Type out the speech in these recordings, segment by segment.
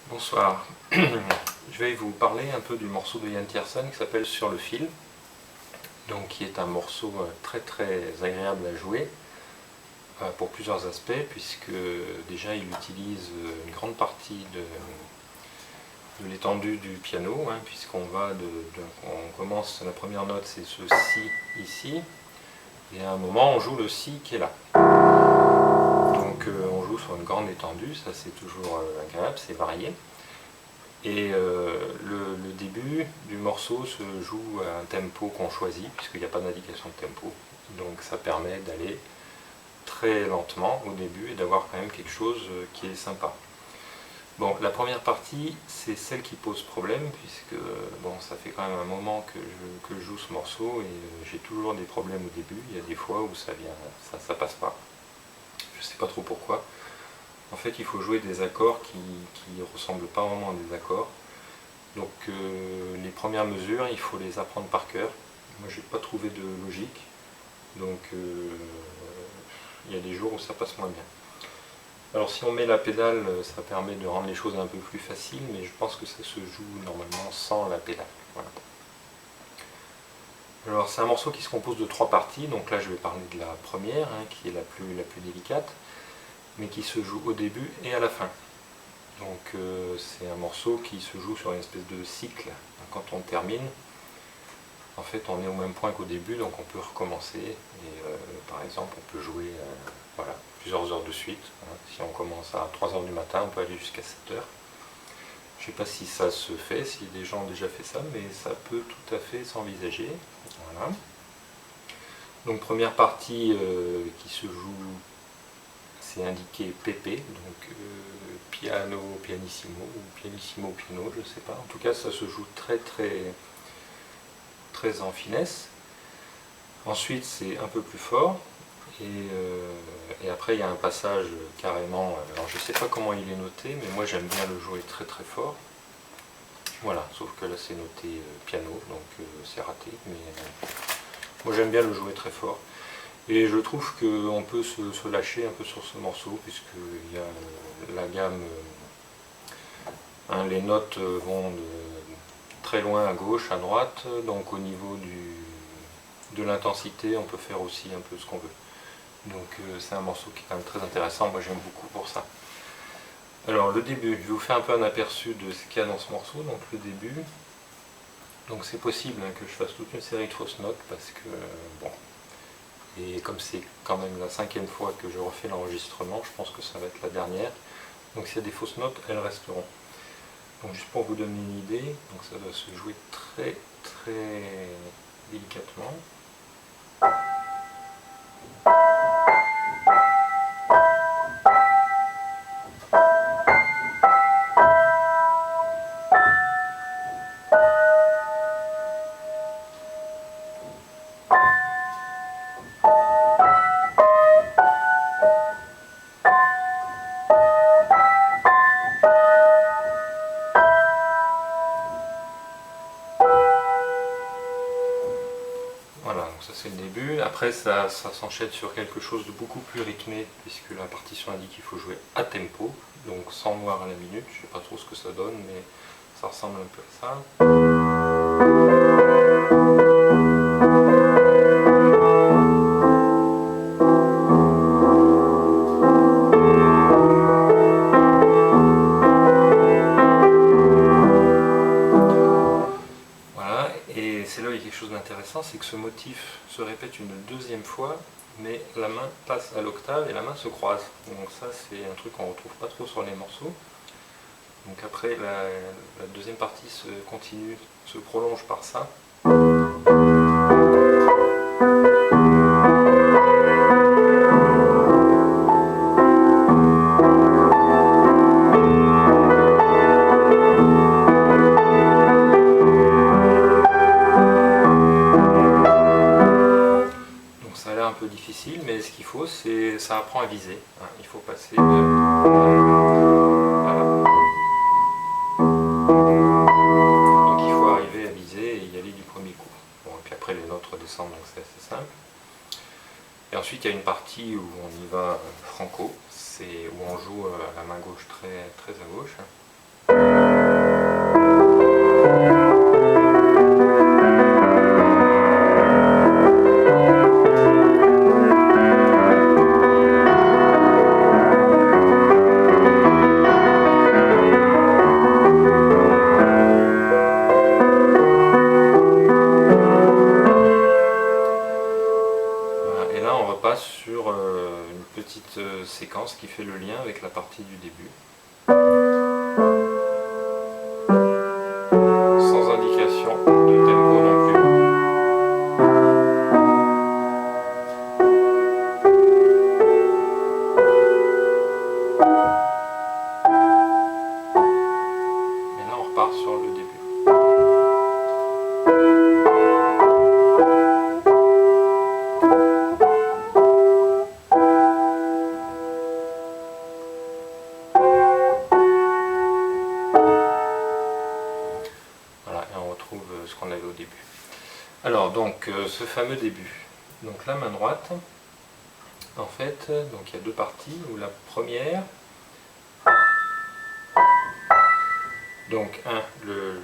Bonsoir. Je vais vous parler un peu du morceau de Yann Tiersen qui s'appelle Sur le fil, donc qui est un morceau très agréable à jouer pour plusieurs aspects, puisque déjà il utilise une grande partie de l'étendue du piano, puisqu'on on commence, la première note c'est ce Si ici, et à un moment on joue le Si qui est là. Donc on joue sur une grande étendue, ça c'est toujours agréable, c'est varié. Et le début du morceau se joue à un tempo qu'on choisit, puisqu'il n'y a pas d'indication de tempo. Donc ça permet d'aller très lentement au début et d'avoir quand même quelque chose qui est sympa. Bon, la première partie, c'est celle qui pose problème, puisque bon, ça fait quand même un moment que je joue ce morceau et j'ai toujours des problèmes au début. Il y a des fois où ça passe pas. Je sais pas trop pourquoi. En fait, il faut jouer des accords qui ne ressemblent pas vraiment à des accords. Donc les premières mesures, il faut les apprendre par cœur. Moi, j'ai pas trouvé de logique. Donc il y a des jours où ça passe moins bien. Alors si on met la pédale, ça permet de rendre les choses un peu plus faciles, mais je pense que ça se joue normalement sans la pédale. Voilà. Alors c'est un morceau qui se compose de 3 parties, donc là je vais parler de la première, qui est la plus délicate, mais qui se joue au début et à la fin. Donc c'est un morceau qui se joue sur une espèce de cycle. Quand on termine, en fait on est au même point qu'au début, donc on peut recommencer. Et par exemple on peut jouer voilà, plusieurs heures de suite. Si on commence à 3 heures du matin, on peut aller jusqu'à 7 heures. Je ne sais pas si ça se fait, si des gens ont déjà fait ça, mais ça peut tout à fait s'envisager. Voilà. Donc première partie qui se joue, c'est indiqué PP, donc piano, pianissimo, ou pianissimo, piano, je ne sais pas. En tout cas, ça se joue très en finesse. Ensuite, c'est un peu plus fort. Et après, il y a un passage carrément, alors je ne sais pas comment il est noté, mais moi j'aime bien le jouer très fort. Voilà, sauf que là c'est noté piano, donc c'est raté. Mais moi j'aime bien le jouer très fort. Et je trouve qu'on peut se lâcher un peu sur ce morceau, puisqu'il y a la gamme, les notes vont de très loin à gauche, à droite, donc au niveau de l'intensité, on peut faire aussi un peu ce qu'on veut. Donc c'est un morceau qui est quand même très intéressant, moi j'aime beaucoup pour ça. Alors le début, je vais vous faire un peu un aperçu de ce qu'il y a dans ce morceau, donc le début. Donc c'est possible que je fasse toute une série de fausses notes, parce que bon, et comme c'est quand même la 5e fois que je refais l'enregistrement, je pense que ça va être la dernière. Donc s'il y a des fausses notes, elles resteront. Donc juste pour vous donner une idée, donc ça va se jouer très délicatement. Voilà, donc ça c'est le début. Après ça s'enchaîne sur quelque chose de beaucoup plus rythmé, puisque la partition indique qu'il faut jouer à tempo, donc sans noir à la minute. Je ne sais pas trop ce que ça donne, mais ça ressemble un peu à ça. C'est là où il y a quelque chose d'intéressant, c'est que ce motif se répète une 2e fois, mais la main passe à l'octave et la main se croise. Donc ça c'est un truc qu'on ne retrouve pas trop sur les morceaux. Donc après la 2e partie se prolonge par ça. Un peu difficile, mais ce qu'il faut, c'est ça apprend à viser. Il faut passer de... Voilà. Donc il faut arriver à viser et y aller du premier coup. Bon, et puis après les notes redescendent, donc c'est assez simple. Et ensuite il y a une partie où on y va franco, c'est où on joue la main gauche très à gauche. partie du début. Sans indication de tempo non plus. Et là on repart sur le début. Ce qu'on avait au début. Alors donc ce fameux début. Donc la main droite, en fait, donc il y a deux parties, où la première, donc le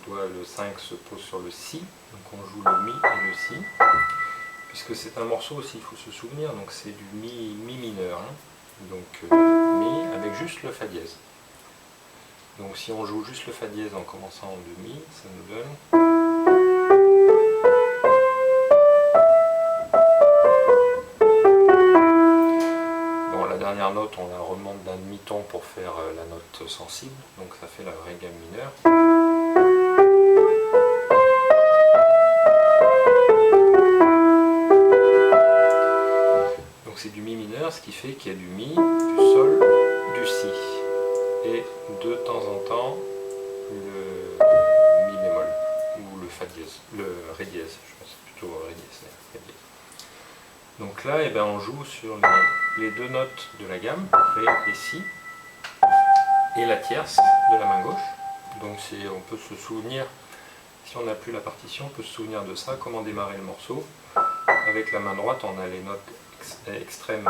doigt, le 5 se pose sur le Si, donc on joue le Mi et le Si, puisque c'est un morceau aussi, il faut se souvenir, donc c'est du Mi mineur, hein. Donc Mi avec juste le Fa dièse. Donc si on joue juste le Fa dièse en commençant de Mi, ça nous donne... Bon, la dernière note, on la remonte d'un demi-ton pour faire la note sensible, donc ça fait la vraie gamme mineure. Donc c'est du Mi mineur, ce qui fait qu'il y a du Mi, du Sol, du Si. Et de temps en temps le Mi bémol ou le Fa dièse, le Ré dièse, je pense plutôt Ré dièse, Ré dièse. Donc là eh ben, on joue sur les deux notes de la gamme, Ré et Si, et la tierce de la main gauche. Donc on peut se souvenir, si on n'a plus la partition, on peut se souvenir de ça, comment démarrer le morceau. Avec la main droite on a les notes extrêmes,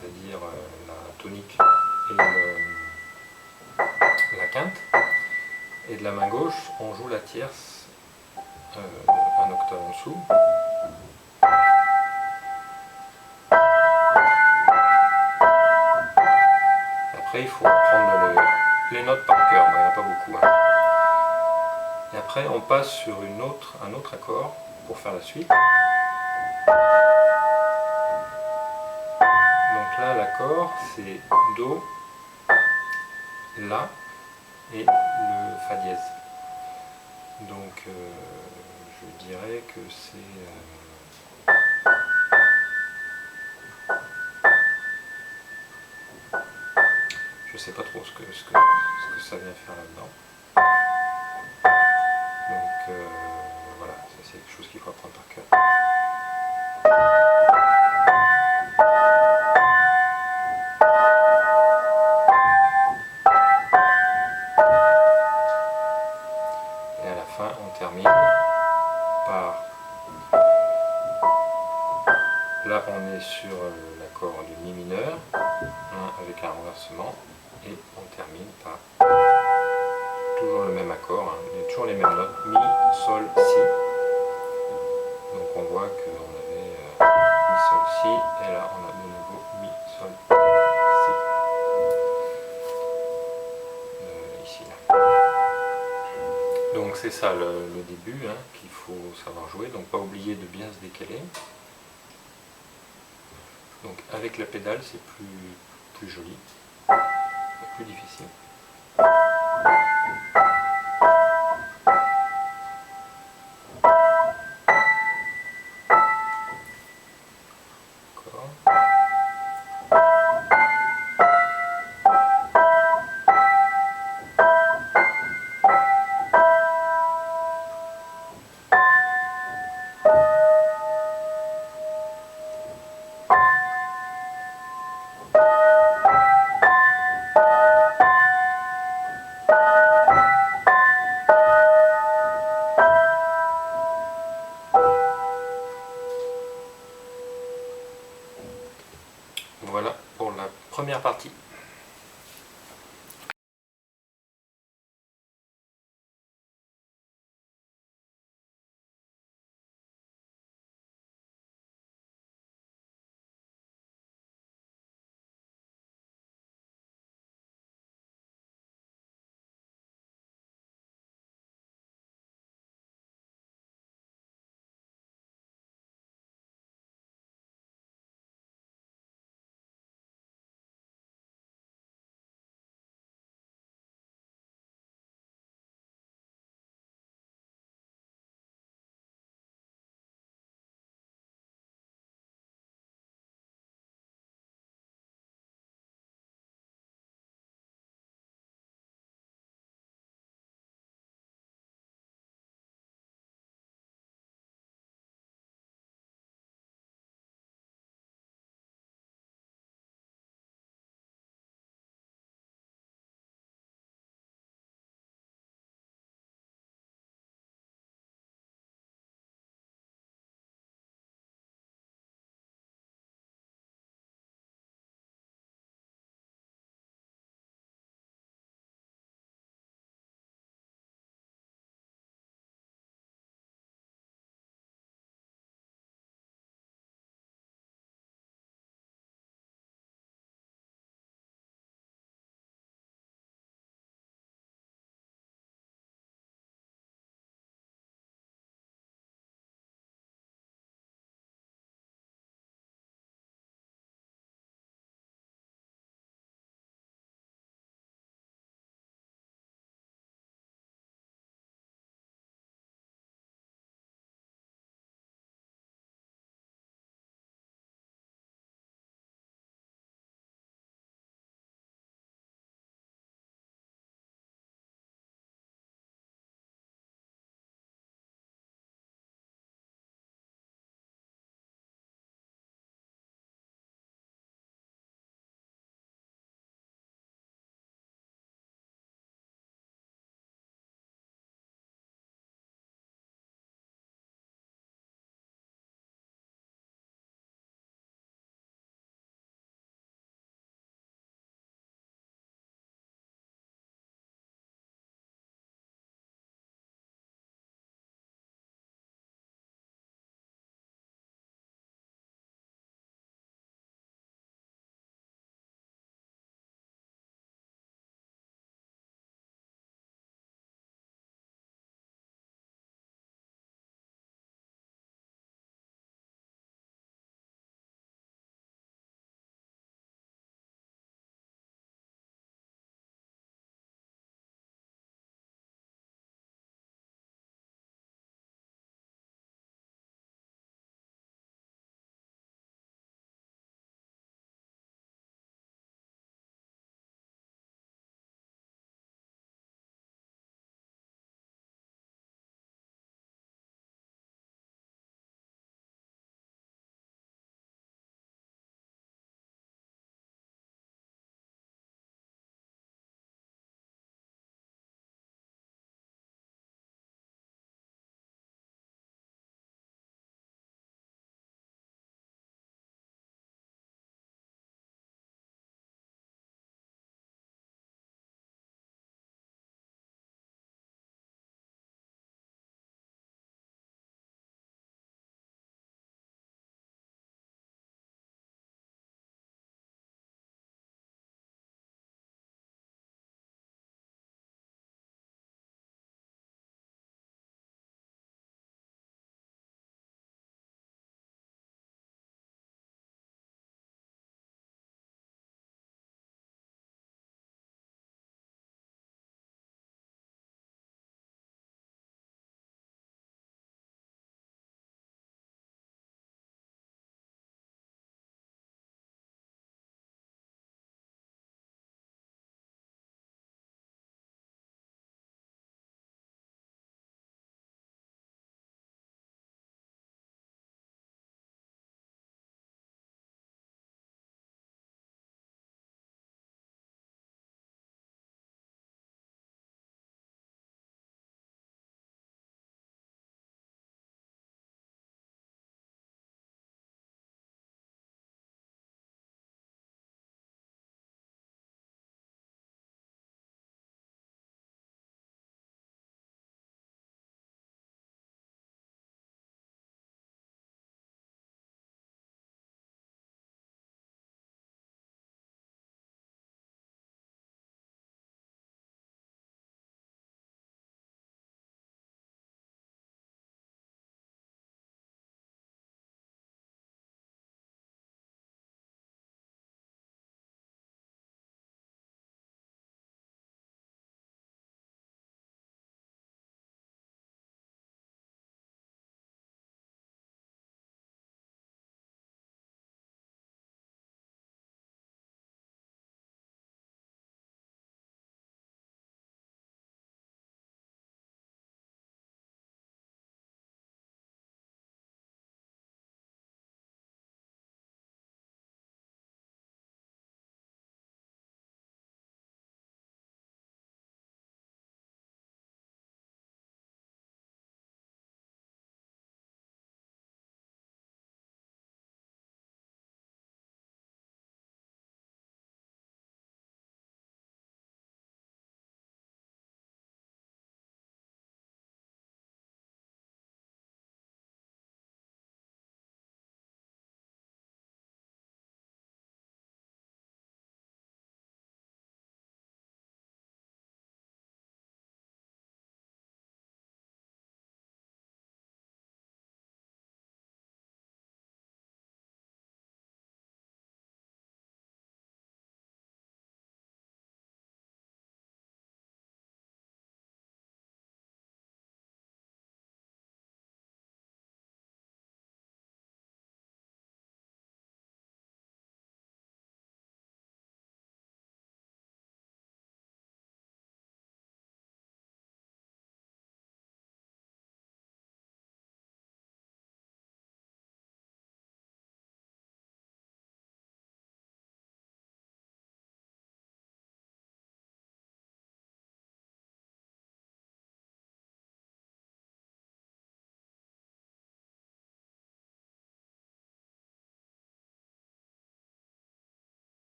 c'est-à-dire la tonique et la quinte, et de la main gauche on joue la tierce un octave en dessous. Après il faut prendre les notes par cœur, il n'y en a pas beaucoup, hein. Et après on passe sur un autre accord pour faire la suite. Donc là l'accord c'est Do, La et le Fa dièse. Donc je dirais que c'est... je sais pas trop ce que ça vient faire là-dedans. Donc voilà, ça c'est quelque chose qu'il faut apprendre par cœur. Et à la fin, on termine par... Là, on est sur l'accord du Mi mineur, hein, avec un renversement, et on termine par toujours le même accord, hein, il y a toujours les mêmes notes, Mi, Sol, Si. Donc on voit qu'on avait Mi, Sol, Si, et là on a de nouveau Mi, Sol, Si. Ici, là. Donc c'est ça le début, hein, qu'il faut savoir jouer, donc pas oublier de bien se décaler. Donc avec la pédale c'est plus joli.